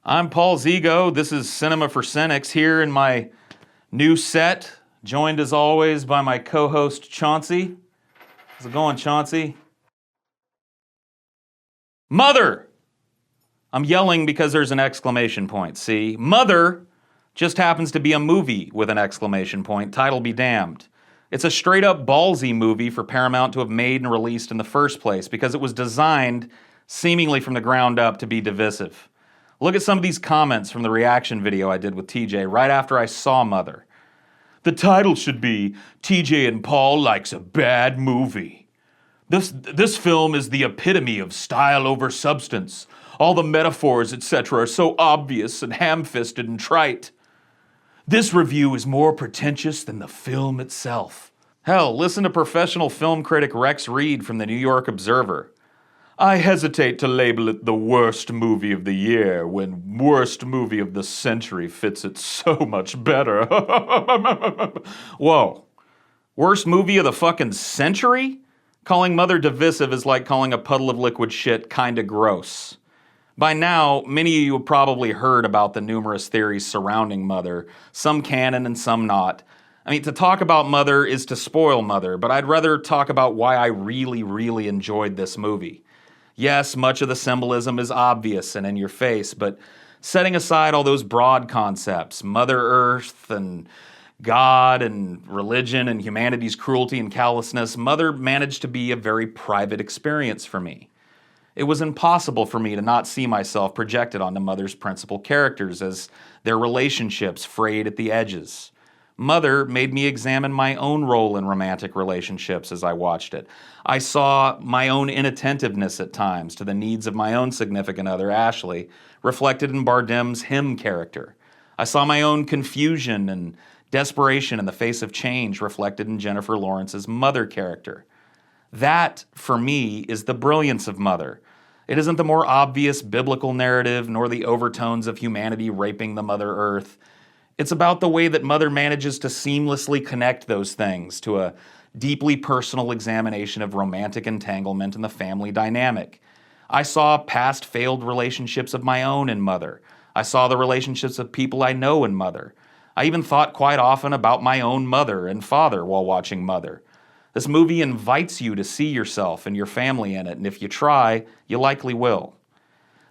I'm Paul Zigo. This is Cinema for Cynics here in my new set, joined as always by my co-host Chauncey. How's it going, Chauncey? Mother! I'm yelling because there's an exclamation point, see? Mother just happens to be a movie with an exclamation point, title be damned. It's a straight up ballsy movie for Paramount to have made and released in the first place because it was designed, seemingly from the ground up, to be divisive. Look at some of these comments from the reaction video I did with TJ right after I saw Mother. The title should be TJ and Paul Likes a Bad Movie. This film is the epitome of style over substance. All the metaphors, etc. are so obvious and ham-fisted and trite. This review is more pretentious than the film itself. Hell, listen to professional film critic Rex Reed from the New York Observer. I hesitate to label it the worst movie of the year when worst movie of the century fits it so much better. Whoa. Worst movie of the fucking century? Calling Mother divisive is like calling a puddle of liquid shit kinda gross. By now, many of you have probably heard about the numerous theories surrounding Mother, some canon and some not. I mean, to talk about Mother is to spoil Mother, but I'd rather talk about why I really enjoyed this movie. Yes, much of the symbolism is obvious and in your face, but setting aside all those broad concepts, Mother Earth and God and religion and humanity's cruelty and callousness, Mother managed to be a very private experience for me. It was impossible for me to not see myself projected onto Mother's principal characters as their relationships frayed at the edges. Mother made me examine my own role in romantic relationships as I watched it. I saw my own inattentiveness at times to the needs of my own significant other, Ashley, reflected in Bardem's him character. I saw my own confusion and desperation in the face of change reflected in Jennifer Lawrence's Mother character. That, for me, is the brilliance of Mother. It isn't the more obvious biblical narrative nor the overtones of humanity raping the Mother Earth. It's about the way that Mother manages to seamlessly connect those things to a deeply personal examination of romantic entanglement and the family dynamic. I saw past failed relationships of my own in Mother. I saw the relationships of people I know in Mother. I even thought quite often about my own mother and father while watching Mother. This movie invites you to see yourself and your family in it, and if you try, you likely will.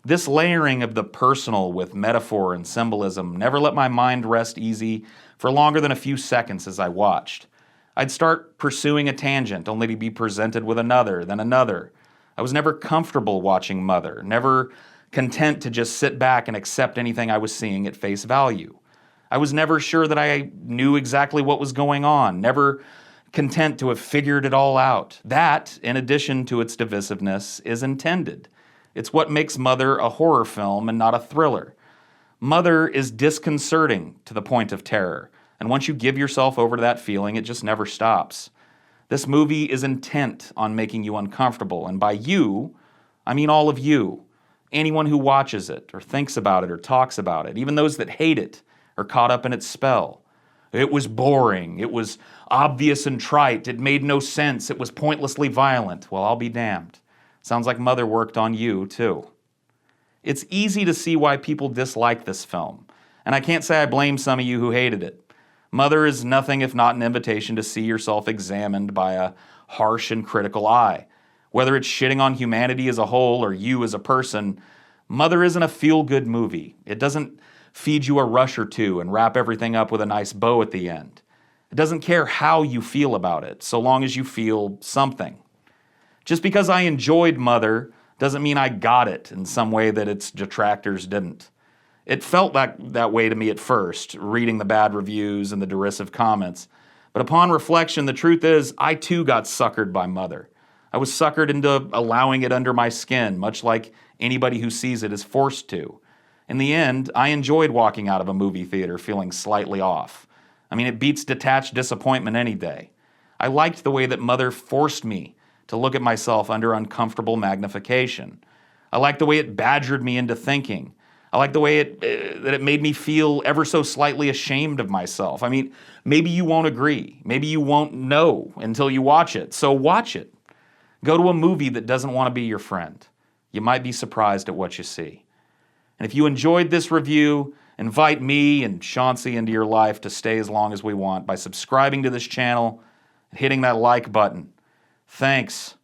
This layering of the personal with metaphor and symbolism never let my mind rest easy for longer than a few seconds as I watched. I'd start pursuing a tangent only to be presented with another, then another. I was never comfortable watching Mother, never content to just sit back and accept anything I was seeing at face value. I was never sure that I knew exactly what was going on, never content to have figured it all out. That, in addition to its divisiveness, is intended. It's what makes Mother a horror film and not a thriller. Mother is disconcerting to the point of terror, and once you give yourself over to that feeling, it just never stops. This movie is intent on making you uncomfortable, and by you, I mean all of you. Anyone who watches it, or thinks about it, or talks about it, even those that hate it, are caught up in its spell. It was boring, it was obvious and trite, it made no sense, it was pointlessly violent. Well, I'll be damned. Sounds like Mother worked on you, too. It's easy to see why people dislike this film, and I can't say I blame some of you who hated it. Mother is nothing if not an invitation to see yourself examined by a harsh and critical eye. Whether it's shitting on humanity as a whole or you as a person, Mother isn't a feel-good movie. It doesn't feed you a rush or two and wrap everything up with a nice bow at the end. It doesn't care how you feel about it, so long as you feel something. Just because I enjoyed Mother doesn't mean I got it in some way that its detractors didn't. It felt that way to me at first, reading the bad reviews and the derisive comments. But upon reflection, the truth is, I too got suckered by Mother. I was suckered into allowing it under my skin, much like anybody who sees it is forced to. In the end, I enjoyed walking out of a movie theater feeling slightly off. I mean, it beats detached disappointment any day. I liked the way that Mother forced me to look at myself under uncomfortable magnification. I liked the way it badgered me into thinking. I liked the way that it made me feel ever so slightly ashamed of myself. I mean, maybe you won't agree. Maybe you won't know until you watch it. So watch it. Go to a movie that doesn't want to be your friend. You might be surprised at what you see. And if you enjoyed this review, invite me and Chauncey into your life to stay as long as we want by subscribing to this channel and hitting that like button. Thanks.